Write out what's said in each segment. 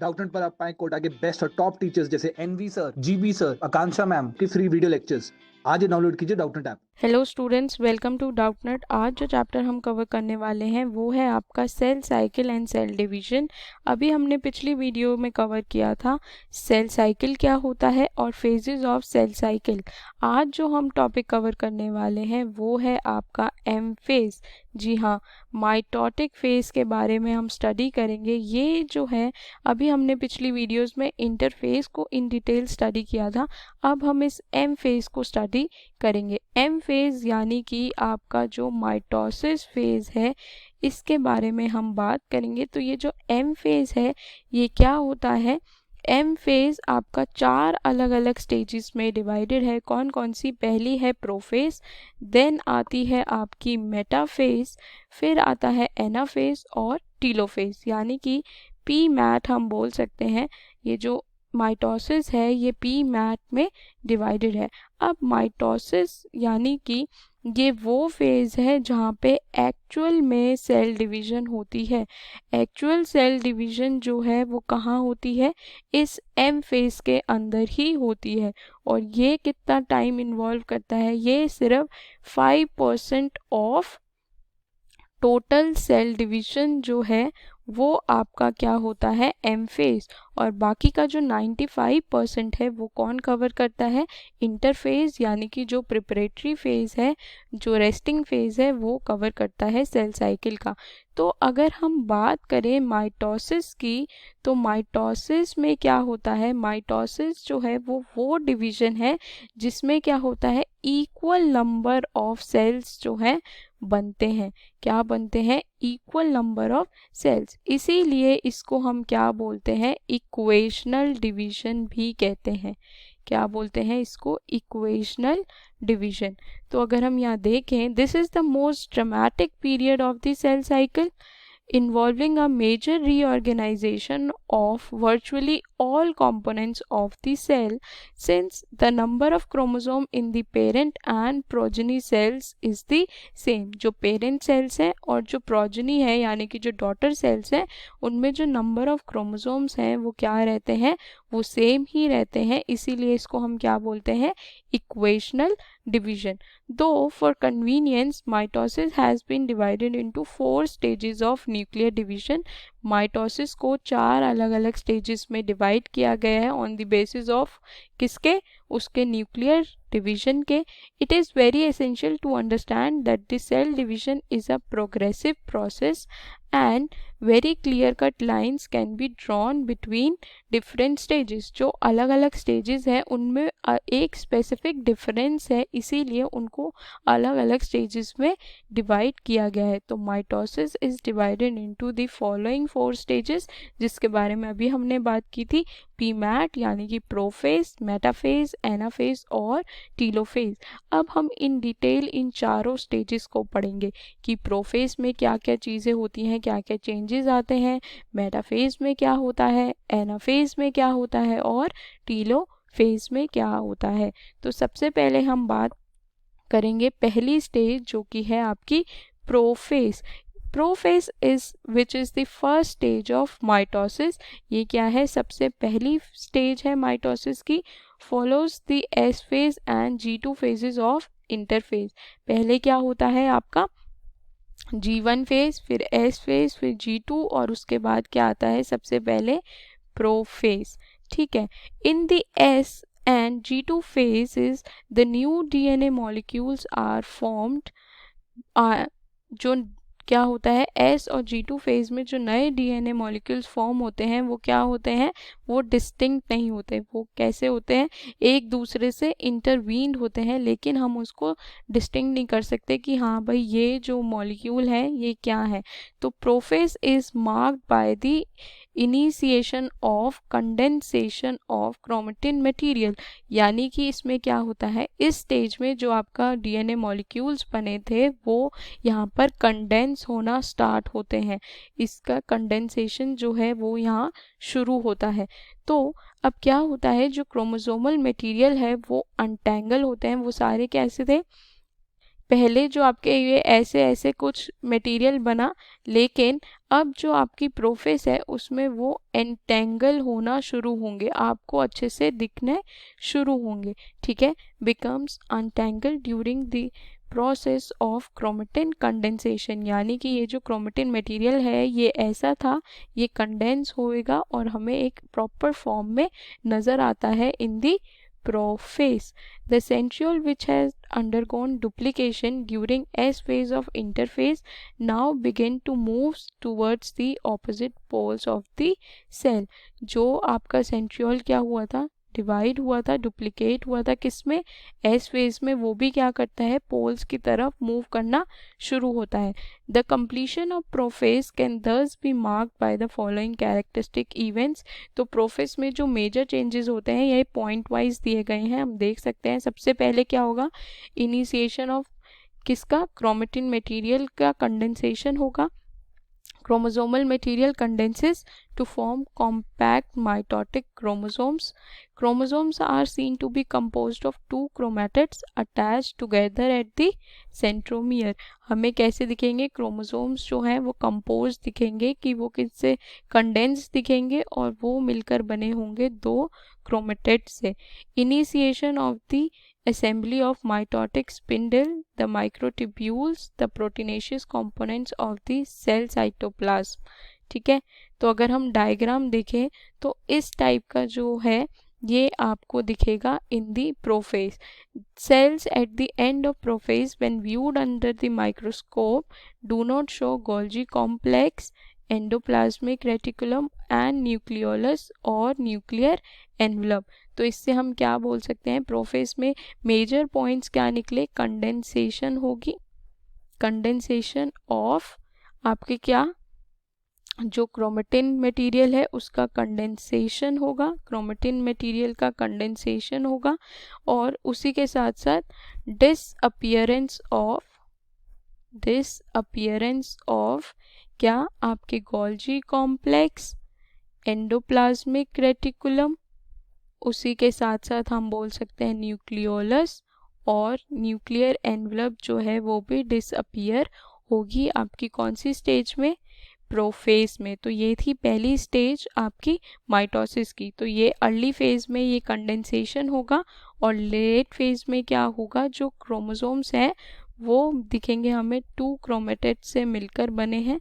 Doubtnut पर आप पाएं कोटा के बेस्ट और टॉप टीचर्स जैसे NV sir, GB sir, Akanksha ma'am की फ्री वीडियो लेक्चर्स। आज ही डाउनलोड कीजिए Doubtnut app. Hello students, welcome to Doubtnut. आज जो चैप्टर हम कवर करने वाले हैं वो है आपका cell cycle and cell division. अभी हमने पिछली वीडियो में कवर किया था सेल साइकिल क्या होता है और फेजेस ऑफ सेल साइकिल। आज जो हम टॉपिक कवर करने वाले हैं वो है आपका एम फेज। जी हाँ, माइटोटिक फेज के बारे में हम स्टडी करेंगे। ये जो है अभी हमने पिछली वीडियोस में इंटरफेस को इन डिटेल स्टडी किया था, अब हम इस एम फेज को स्टडी करेंगे। एम फेज यानी कि आपका जो माइटोसिस फेज है, इसके बारे में हम बात करेंगे। तो ये जो एम फेज है ये क्या होता है? एम फेज आपका 4 अलग अलग स्टेजेस में डिवाइडेड है। कौन कौन सी? पहली है प्रोफेज, देन आती है आपकी मेटाफेज, फिर आता है एनाफेज और टीलोफेज, यानी कि पी मैट हम बोल सकते हैं। ये जो माइटोसिस है ये पी मैट में डिवाइडेड है। अब माइटोसिस यानी कि ये वो फेज है जहाँ पे एक्चुअल में सेल डिवीजन होती है। एक्चुअल सेल डिवीजन जो है वो कहाँ होती है? इस एम फेज के अंदर ही होती है। और ये कितना टाइम इन्वॉल्व करता है? ये सिर्फ 5% ऑफ टोटल सेल डिवीजन जो है वो आपका क्या होता है? M phase. और बाकी का जो 95% है वो कौन कवर करता है? इंटरफेज, यानी कि जो प्रिपरेटरी फेज है, जो रेस्टिंग फेज है, वो कवर करता है सेल साइकिल का। तो अगर हम बात करें माइटोसिस की, तो माइटोसिस में क्या होता है? माइटोसिस जो है वो डिवीजन है जिसमें क्या होता है? इक्वल नंबर ऑफ सेल्स जो है बनते हैं। क्या बनते हैं? Equal number of cells. इसीलिए इसको हम क्या बोलते हैं? इक्वेशनल डिवीजन भी कहते हैं। क्या बोलते हैं इसको? Equational division. तो अगर हम यहाँ देखें, this is the most dramatic period of the cell cycle, involving a major reorganization of virtually all components of the cell, since the number of chromosome in the parent and progeny cells is the same। जो parent cells हैं और जो progeny है यानी कि जो daughter cells हैं, उनमें जो number of chromosomes हैं वो क्या रहते हैं? वो सेम ही रहते हैं। इसीलिए इसको हम क्या बोलते हैं? Equational division. Though for convenience, mitosis has been divided into 4 stages of nuclear division। Mitosis को 4 अलग अलग स्टेजेस में डिवाइड किया गया है ऑन द बेसिस ऑफ किसके? उसके न्यूक्लियर डिवीजन के। It is very essential to understand that the cell division is a progressive process and very clear cut lines can be drawn between different stages. जो अलग अलग stages हैं उनमें एक specific difference है, इसीलिए उनको अलग अलग स्टेजेस में डिवाइड किया गया है। तो mitosis is divided into the following 4 stages, जिसके बारे में अभी हमने बात की थी। पी मैट यानी कि प्रोफेज, मेटाफेज, एनाफेज और टीलोफेज। अब हम इन डिटेल इन चारों स्टेजेस को पढ़ेंगे कि प्रोफेज में क्या क्या चीज़ें होती हैं, क्या क्या चेंजेस आते हैं, मेटाफेज में क्या होता है, एनाफेज में क्या होता है और टीलोफेज में क्या होता है। तो सबसे पहले हम बात करेंगे पहली स्टेज जो कि है आपकी prophase. Prophase is which is the first stage of mitosis. ये क्या है? सबसे पहली स्टेज है माइटोसिस की। Follows the S phase and G2 phases of interphase. पहले क्या होता है आपका? G1 फेज, फिर S फेज, फिर G2 और उसके बाद क्या आता है? सबसे पहले प्रोफेज। ठीक है। In the S and G2 phases the new DNA molecules are formed। जो क्या होता है? S और G2 फेज में जो नए DNA मॉलिक्यूल्स फॉर्म होते हैं वो क्या होते हैं? वो डिस्टिंक्ट नहीं होते। वो कैसे होते हैं? एक दूसरे से इंटरवीन्ड होते हैं, लेकिन हम उसको डिस्टिंक्ट नहीं कर सकते कि हाँ भाई ये जो मॉलिक्यूल है ये क्या है। तो prophase is marked by the initiation of condensation of chromatin material, यानी कि इसमें क्या होता है? इस स्टेज में जो आपका DNA मॉलिक्यूल्स बने थे वो यहाँ पर कंडेंस होना स्टार्ट होते हैं। इसका कंडेंसेशन जो है वो यहाँ शुरू होता है। तो अब क्या होता है? जो क्रोमोसोमल मटेरियल है वो अनटैंगल होते हैं। वो सारे कैसे थे? पहले जो आपके ये ऐसे ऐसे कुछ मटेरियल बना, लेकिन अब जो आपकी प्रोफेस है उसमें वो एंटेंगल होना शुरू होंगे, आपको अच्छे से दिखने शुरू होंगे, ठीक है। Becomes untangle during the process of chromatin condensation, यानी कि ये जो क्रोमेटिन मटेरियल है ये ऐसा था, ये कंडेंस होएगा और हमें एक प्रॉपर फॉर्म में नज़र आता है इन दी profess. The centriole, which has undergone duplication during S phase of interphase, now begin to move towards the opposite poles of the cell. जो आपका centriole क्या हुआ था, डिवाइड हुआ था, डुप्लीकेट हुआ था, किसमें, एस फेज में, वो भी क्या करता है, पोल्स की तरफ मूव करना शुरू होता है. The completion of prophase can thus be marked by the following characteristic events. तो प्रोफेस में जो मेजर चेंजेस होते हैं ये पॉइंट वाइज दिए गए हैं, हम देख सकते हैं. सबसे पहले क्या होगा, इनिशिएशन ऑफ किसका, क्रोमेटिन मटेरियल का कंडेंसेशन होगा. Chromosomal material condenses to form compact mitotic chromosomes. Chromosomes are seen to be composed of two chromatids attached together at the centromere. हमें कैसे दिखेंगे, क्रोमोसोम्स जो हैं वो कंपोज दिखेंगे, कि वो किससे, कंडेंस दिखेंगे और वो मिलकर बने होंगे दो क्रोमेटिड से. Initiation of the assembly of mitotic spindle, the microtubules, the proteinaceous components of the cell cytoplasm. ठीक है, तो अगर हम डायग्राम देखें तो इस टाइप का जो है ये आपको दिखेगा इन दी profess. Cells at the end of prophase when viewed under the microscope do not show Golgi complex, endoplasmic reticulum and nucleolus और nuclear envelope. तो इससे हम क्या बोल सकते हैं, प्रोफेस में मेजर पॉइंट्स क्या निकले, कंडेंसेशन होगी, कंडेंसेशन ऑफ आपके क्या, जो क्रोमेटिन मटेरियल है उसका कंडेंसेशन होगा, क्रोमेटिन मटेरियल का कंडेंसेशन होगा, और उसी के साथ साथ डिसअपियरेंस ऑफ क्या, आपके गोल्जी कॉम्प्लेक्स, एंडोप्लाज्मिक रेटिकुलम, उसी के साथ साथ हम बोल सकते हैं न्यूक्लियोलस, और न्यूक्लियर एनवलप जो है वो भी डिसअपियर होगी आपकी कौन सी स्टेज में, प्रोफेस में. तो ये थी पहली स्टेज आपकी माइटोसिस की. तो ये अर्ली फेज में ये कंडेंसेशन होगा, और लेट फेज में क्या होगा, जो क्रोमोसोम्स हैं वो दिखेंगे हमें टू क्रोमेटिड्स से मिलकर बने हैं,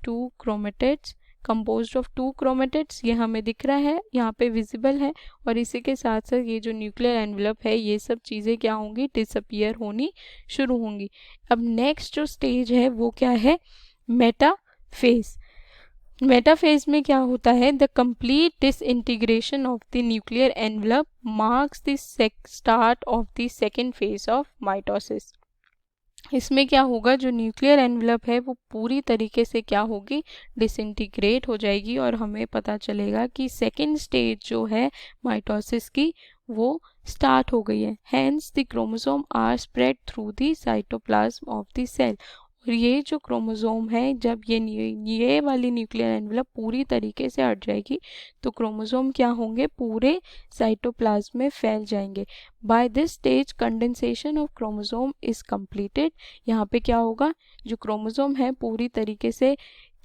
two chromatids composed of two chromatids, ये हमें दिख रहा है, यहाँ पे विजिबल है. और इसी के साथ साथ ये जो न्यूक्लियर एनवलप है ये सब चीज़ें क्या होंगी, डिसअपियर होनी शुरू होंगी. अब नेक्स्ट जो स्टेज है वो क्या है, मेटाफेज. मेटाफेज में क्या होता है, the complete disintegration of the nuclear envelope marks the start of the second phase of mitosis. इसमें क्या होगा, जो न्यूक्लियर एनवलप है वो पूरी तरीके से क्या होगी, डिसइंटीग्रेट हो जाएगी, और हमें पता चलेगा कि सेकेंड स्टेज जो है माइटोसिस की वो स्टार्ट हो गई है. Hence the chromosome are spread through the cytoplasm of the cell. और ये जो क्रोमोसोम है, जब ये वाली न्यूक्लियर एनवलप पूरी तरीके से हट जाएगी तो क्रोमोसोम क्या होंगे, पूरे साइटोप्लाज्म में फैल जाएंगे. By this stage condensation of chromosome is completed. यहाँ पे क्या होगा, जो क्रोमोसोम है पूरी तरीके से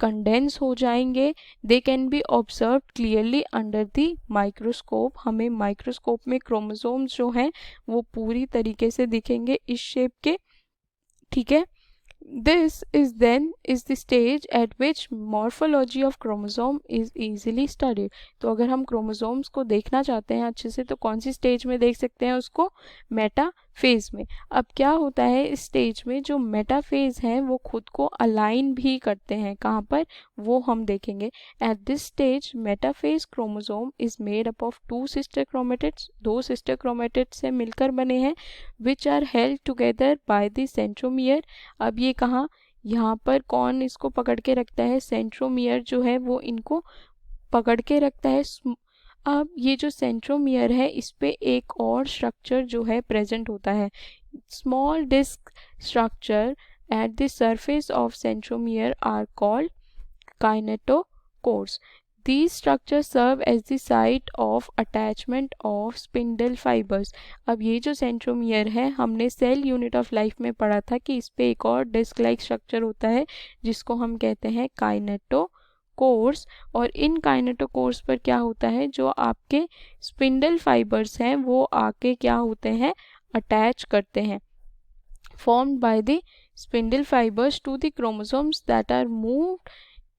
कंडेंस हो जाएंगे. They can be observe clearly under the microscope. हमें माइक्रोस्कोप में क्रोमोसोम्स जो हैं वो पूरी तरीके से दिखेंगे इस शेप के, ठीक है. This is the stage at which morphology of chromosome is easily studied. तो अगर हम क्रोमोसोम्स को देखना चाहते हैं अच्छे से तो कौन सी स्टेज में देख सकते हैं उसको, मेटा फेज में. अब क्या होता है इस स्टेज में, जो मेटा फेज हैं वो खुद को अलाइन भी करते हैं, कहाँ पर, वो हम देखेंगे. At this stage metaphase chromosome is made up of two sister chromatids, दो सिस्टर क्रोमेटिड्स से मिलकर बने हैं, which are held together by the centromere. अब ये कहाँ, यहाँ पर कौन इसको पकड़ के रखता है, सेंट्रोमियर जो है वो इनको पकड़ के रखता है. अब ये जो सेंट्रोमियर है इस पे एक और स्ट्रक्चर जो है प्रेजेंट होता है, small disc structure at the surface of centromere are called kinetochores. These structures serve as the site of attachment of spindle fibers. अब ये जो सेंट्रोमियर है हमने सेल यूनिट ऑफ लाइफ में पढ़ा था कि इस पे एक और डिस्क लाइक स्ट्रक्चर होता है जिसको हम कहते हैं काइनेटोकोर्स। और इन काइनेटोकोर्स पर क्या होता है, जो आपके स्पिंडल फाइबर्स हैं वो आके क्या होते हैं, अटैच करते हैं, formed by the spindle fibers to the chromosomes that are moved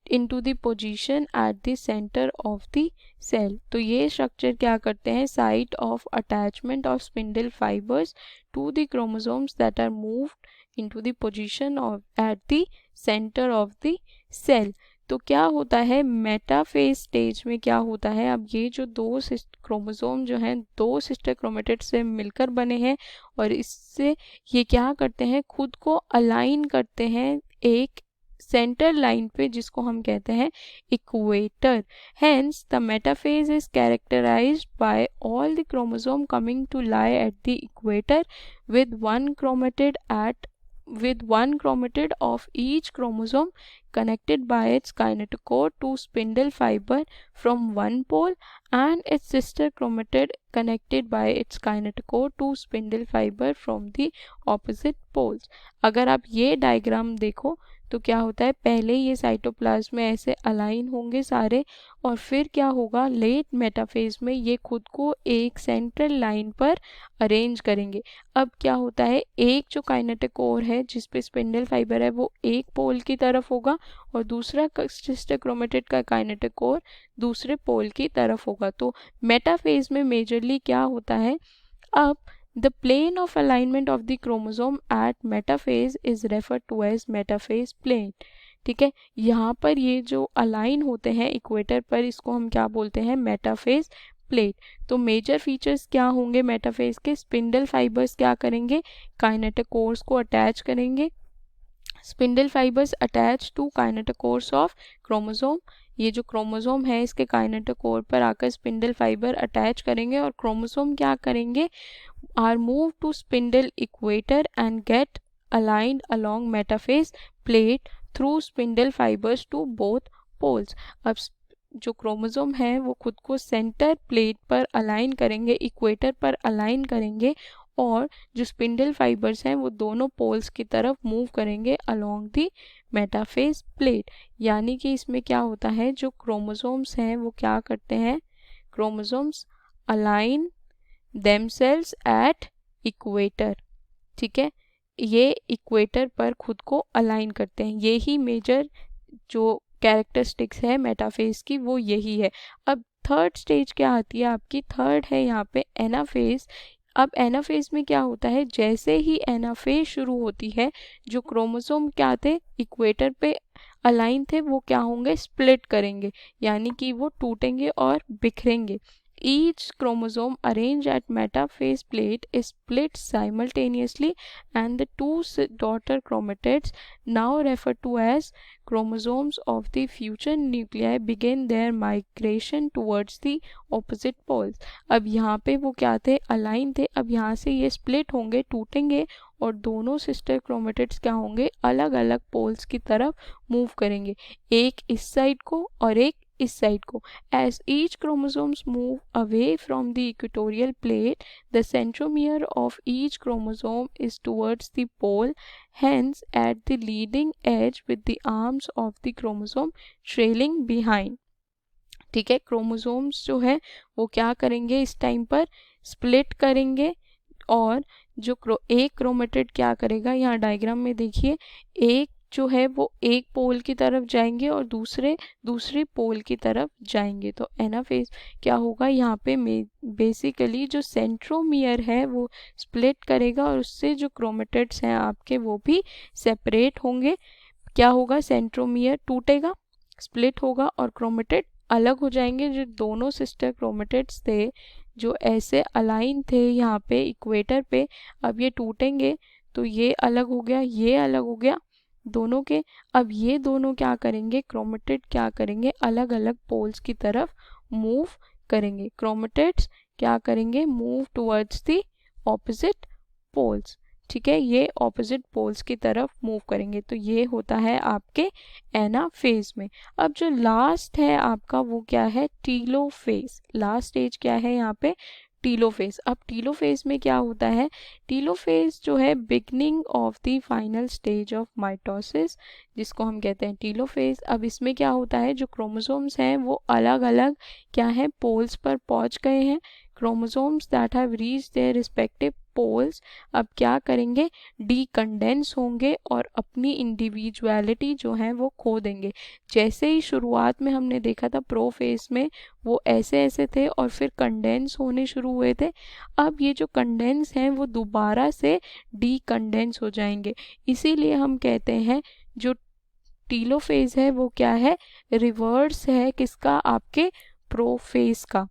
into the position at the center of the cell। तो ये स्ट्रक्चर क्या करते हैं, site of attachment of spindle fibres to the chromosomes that are moved into the position of at the centre of the cell. तो क्या होता है metaphase stage में, क्या होता है, अब ये जो दो क्रोमोसोम जो हैं दो सिस्टर क्रोमेटिड से मिलकर बने हैं और इससे ये क्या करते हैं, खुद को अलाइन करते हैं एक सेंटर लाइन पे जिसको हम कहते हैं equator. Hence the metaphase is characterised by all the chromosome coming to lie at the equator with one chromatid of each chromosome connected by its kinetochore to spindle fiber from one pole and its sister chromatid connected by its kinetochore to spindle fiber from the opposite poles। अगर आप ये diagram देखो तो क्या होता है, पहले ये साइटोप्लाज्म में ऐसे अलाइन होंगे सारे और फिर क्या होगा, लेट मेटाफेज में ये खुद को एक सेंट्रल लाइन पर अरेंज करेंगे। अब क्या होता है, एक जो काइनेटोकोर है जिस पे स्पिंडल फाइबर है वो एक पोल की तरफ होगा और दूसरा सिस्टर क्रोमेटिड का काइनेटोकोर दूसरे पोल की तरफ होगा। तो मेटाफेज में मेजरली क्या होता है, अब the plane of alignment of the chromosome at metaphase is referred to as metaphase plane। ठीक है, यहाँ पर ये जो अलाइन होते हैं इक्वेटर पर इसको हम क्या बोलते हैं, मेटाफेज प्लेट। तो मेजर फीचर्स क्या होंगे मेटाफेज के, स्पिंडल फाइबर्स क्या करेंगे, काइनेटोकोर्स को अटैच करेंगे, spindle fibres attach to kinetochores of chromosome. ये जो क्रोमोसोम है इसके काइनेटोकोर पर आकर स्पिंडल फाइबर अटैच करेंगे और क्रोमोसोम क्या करेंगे, are moved to spindle equator and get aligned along metaphase plate through spindle fibers to both poles। अब जो क्रोमोसोम है वो खुद को सेंटर प्लेट पर अलाइन करेंगे, इक्वेटर पर अलाइन करेंगे और जो स्पिंडल फाइबर्स हैं वो दोनों पोल्स की तरफ मूव करेंगे अलोंग दी मेटाफेज प्लेट। यानी कि इसमें क्या होता है, जो क्रोमोसोम्स हैं वो क्या करते हैं, chromosomes align themselves at equator. ठीक है, ये इक्वेटर पर खुद को अलाइन करते हैं, यही मेजर जो कैरेक्टरिस्टिक्स है मेटाफेज की वो यही है। अब थर्ड स्टेज क्या आती है आपकी, थर्ड है यहाँ पे एनाफेज। अब एनाफेज में क्या होता है, जैसे ही एनाफेज शुरू होती है जो क्रोमोसोम क्या थे इक्वेटर पे अलाइन थे वो क्या होंगे, स्प्लिट करेंगे, यानी कि वो टूटेंगे और बिखरेंगे। Each chromosome arranged at metaphase plate is split simultaneously and the two daughter chromatids, now referred to as chromosomes of the future nuclei, begin their migration towards the opposite poles। अब यहाँ पे वो क्या थे, अलाइन थे, अब यहाँ से ये स्प्लिट होंगे, टूटेंगे और दोनों सिस्टर क्रोमेटिड्स क्या होंगे, अलग अलग पोल्स की तरफ मूव करेंगे, एक इस साइड को और एक इस साइड को। As each chromosomes move away from the equatorial plate, the centromere of each chromosome is towards the pole, hence at the leading edge with the arms of the chromosome trailing behind। ठीक है, chromosomes जो है वो क्या करेंगे, इस time पर split करेंगे और जो एक क्रोमेटिड क्या करेगा, यहाँ डायग्राम में देखिए, एक जो है वो एक पोल की तरफ जाएंगे और दूसरे पोल की तरफ जाएंगे। तो एनाफेज क्या होगा, यहाँ पे बेसिकली जो सेंट्रोमियर है वो स्प्लिट करेगा और उससे जो क्रोमेटिड्स हैं आपके वो भी सेपरेट होंगे। क्या होगा, सेंट्रोमियर टूटेगा, स्प्लिट होगा और क्रोमेटिड अलग हो जाएंगे। जो दोनों सिस्टर क्रोमेटिड्स थे जो ऐसे अलाइन थे यहाँ पे इक्वेटर पे, अब ये टूटेंगे तो ये अलग हो गया, ये अलग हो गया दोनों के। अब ये दोनों क्या करेंगे, क्रोमेटिड क्या करेंगे, अलग अलग पोल्स की तरफ मूव करेंगे। क्रोमेटिड्स क्या करेंगे, move towards the opposite poles. ठीक है, ये ऑपोजिट पोल्स की तरफ मूव करेंगे। तो ये होता है आपके एनाफेज में। अब जो लास्ट है आपका वो क्या है, टीलोफेज। लास्ट स्टेज क्या है यहाँ पे, टीलोफेज। अब टीलोफेज में क्या होता है, टीलोफेज जो है beginning of the final stage of mitosis, जिसको हम कहते हैं टीलोफेज। अब इसमें क्या होता है, जो क्रोमोसोम्स हैं वो अलग अलग क्या है, पोल्स पर पहुंच गए हैं। Chromosomes that have reached their respective poles अब क्या करेंगे, डीकंडेंस होंगे और अपनी इंडिविजुअलिटी जो है वो खो देंगे। जैसे ही शुरुआत में हमने देखा था प्रोफेज में वो ऐसे ऐसे थे और फिर कंडेंस होने शुरू हुए थे। अब ये जो कंडेंस हैं वो दोबारा से डीकंडेंस हो जाएंगे। इसीलिए हम कहते हैं जो टीलोफेज है वो क्या है, रिवर्स है किसका, आपके प्रोफेज का।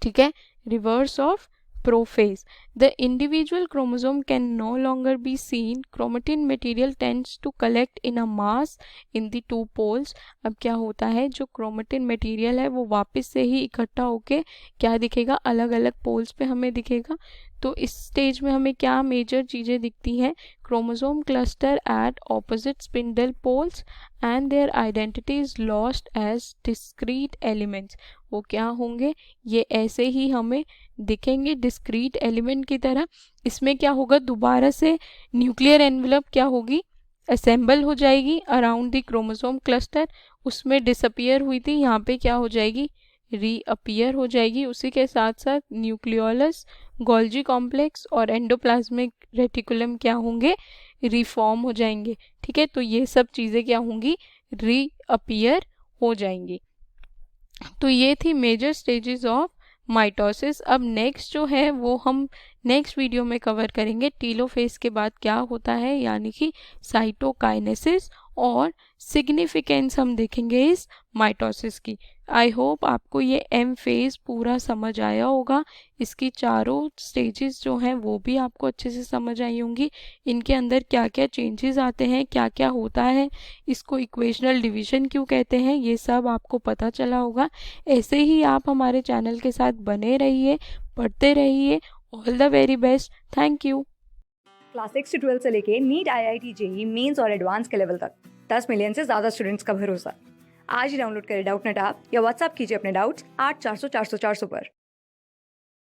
ठीक है, reverse of prophase. The individual chromosome can no longer be seen. Chromatin material tends to collect in a mass in the two poles. अब क्या होता है, जो क्रोमेटिन मटेरियल है वो वापस से ही इकट्ठा होके क्या दिखेगा, अलग अलग पोल्स पे हमें दिखेगा। तो इस स्टेज में हमें क्या मेजर चीज़ें दिखती हैं, chromosome cluster at opposite spindle poles and their identity is lost as discrete elements. वो क्या होंगे, ये ऐसे ही हमें दिखेंगे डिस्क्रीट एलिमेंट की तरह। इसमें क्या होगा, दोबारा से न्यूक्लियर एनवेलप क्या होगी, असेंबल हो जाएगी अराउंड द क्रोमोसोम क्लस्टर। उसमें डिसअपियर हुई थी, यहाँ पे क्या हो जाएगी, रीअपियर हो जाएगी। उसी के साथ साथ न्यूक्लियोलस, गोल्जी कॉम्प्लेक्स और एंडोप्लाज्मिक रेटिकुलम क्या होंगे, रिफॉर्म हो जाएंगे। ठीक है, तो ये सब चीज़ें क्या होंगी, रीअपियर हो जाएंगी। तो ये थी मेजर स्टेजेस ऑफ माइटोसिस। अब नेक्स्ट जो है वो हम नेक्स्ट वीडियो में कवर करेंगे। टीलोफेज के बाद क्या होता है, यानी कि साइटोकाइनेसिस और सिग्निफिकेंस हम देखेंगे इस माइटोसिस की। आई होप आपको ये एम फेज पूरा समझ आया होगा। इसकी चारों स्टेजेस जो हैं वो भी आपको अच्छे से समझ आई होंगी। इनके अंदर क्या क्या चेंजेस आते हैं, क्या क्या होता है, इसको इक्वेशनल डिवीजन क्यों कहते हैं, ये सब आपको पता चला होगा। ऐसे ही आप हमारे चैनल के साथ बने रहिए, पढ़ते रहिए। All the very best, thank you. Class 6 से 12 से लेके नीट, IIT, जेई मेंस और एडवांस के लेवल तक 10 मिलियन से ज़्यादा स्टूडेंट्स का भरोसा। आज ही डाउनलोड करें डाउटनेट ऐप या व्हाट्सएप कीजिए अपने डाउट्स 8400 400 400 पर।